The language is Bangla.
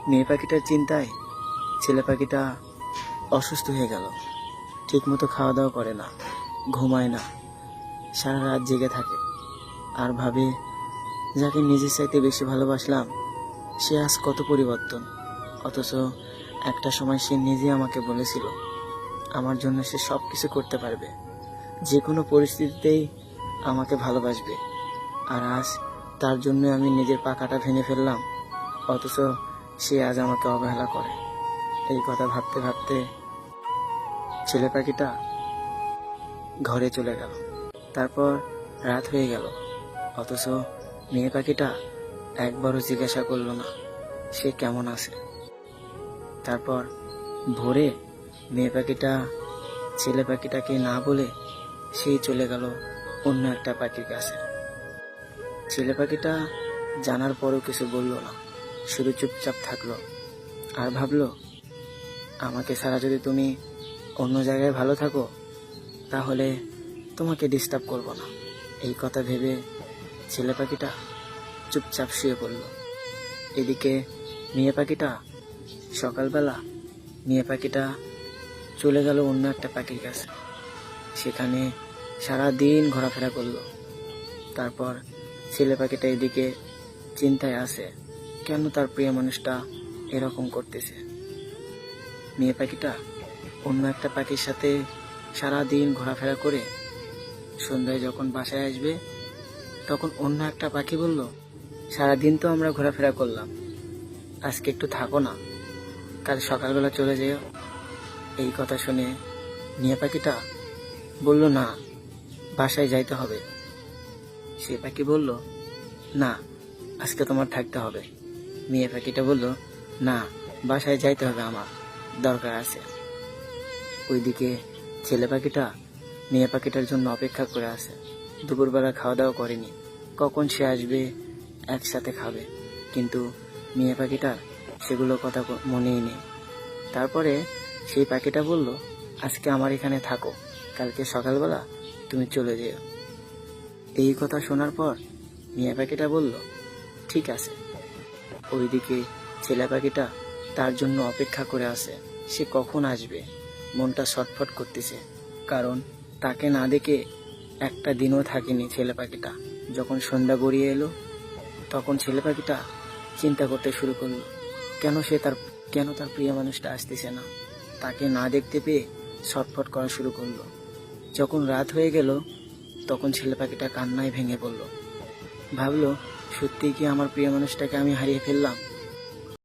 মেয়ে পাখিটার চিন্তায় ছেলে পাখিটা অসুস্থ হয়ে গেল। ঠিকমতো খাওয়া দাওয়া করে না, ঘুমায় না, সারা রাত জেগে থাকে আর ভাবে যাকে নিজের চাইতে বেশি ভালোবাসলাম সে আজ কত পরিবর্তন। অথচ একটা সময় সে নিজে আমাকে বলেছিল আমার জন্য সে সব কিছু করতে পারবে, যে কোনো পরিস্থিতিতেই আমাকে ভালোবাসবে। আর আজ তার জন্য আমি নিজের পাখাটা ভেঙে ফেললাম, অথচ সে আজ আমাকে অবহেলা করে। এই কথা ভাবতে ভাবতে ছেলে পাখিটা ঘরে চলে গেল। তারপর রাত হয়ে গেল, অথচ মেয়ে পাখিটা একবারও জিজ্ঞাসা করলো না সে কেমন আছে। তারপর ভোরে মেয়ে পাখিটা ছেলে পাখিটাকে না বলে সেই চলে গেল অন্য একটা পাখির কাছে। ছেলে পাখিটা জানার পরও কিছু বলল না, শুধু চুপচাপ থাকলো আর ভাবলো আমাকে ছাড়া যদি তুমি অন্য জায়গায় ভালো থাকো তাহলে তোমাকে ডিস্টার্ব করব না। এই কথা ভেবে ছেলে পাখিটা চুপচাপ শুয়ে পড়ল। এদিকে মেয়ে পাখিটা সকালবেলা মেয়ে পাখিটা চলে গেল অন্য একটা পাখির কাছে। সেখানে সারা দিন ঘোরাফেরা করলো। তারপর ছেলে পাখিটা এদিকে চিন্তায় আছে কেন তার প্রিয় মানুষটা এরকম করতেছে। মেয়ে পাখিটা অন্য একটা পাখির সাথে সারা দিন ঘোরাফেরা করে সন্ধ্যায় যখন বাসায় আসবে তখন অন্য একটা পাখি বলল, সারাদিন তো আমরা ঘোরাফেরা করলাম, আজকে একটু থাকো না, কাল সকালবেলা চলে যেও। এই কথা শুনে মেয়ে পাখিটা বলল, না, বাসায় যাইতে হবে। সে পাখি বলল, না, আজকে তোমার থাকতে হবে। মেয়ে পাখিটা বলল, না, বাসায় যাইতে হবে, আমার দরকার আছে। ওইদিকে ছেলে পাখিটা মেয়ে পাখিটার জন্য অপেক্ষা করে আছে। দুপুরবেলা খাওয়া দাওয়া করেনি, কখন সে আসবে একসাথে খাবে, কিন্তু মেয়ে পাখিটার সেগুলো কথা মনেই নেই। তারপরে সেই পাখিটা বলল, আজকে আমার এখানে থাকো, কালকে সকালবেলা তুমি চলে যেও। এই কথা শোনার পর মেয়ে পাখিটা বলল, ঠিক আছে। ওইদিকে ছেলে পাখিটা তার জন্য অপেক্ষা করে আছে, সে কখন আসবে। মনটা ছটফট করতেছে, কারণ তাকে না দেখে একটা দিনও থাকেনি ছেলে পাখিটা। যখন সন্ধ্যা গড়িয়ে এলো তখন ছেলে পাখিটা চিন্তা করতে শুরু করলো কেন তার প্রিয় মানুষটা আসতেছে না। তাকে না দেখতে পেয়ে ছটফট করা শুরু করলো। যখন রাত হয়ে গেল তখন ছেলে পাখিটা কান্নায় ভেঙে পড়ল। ভাবলো, সত্যিই কি আমার প্রিয় মানুষটাকে আমি হারিয়ে ফেললাম।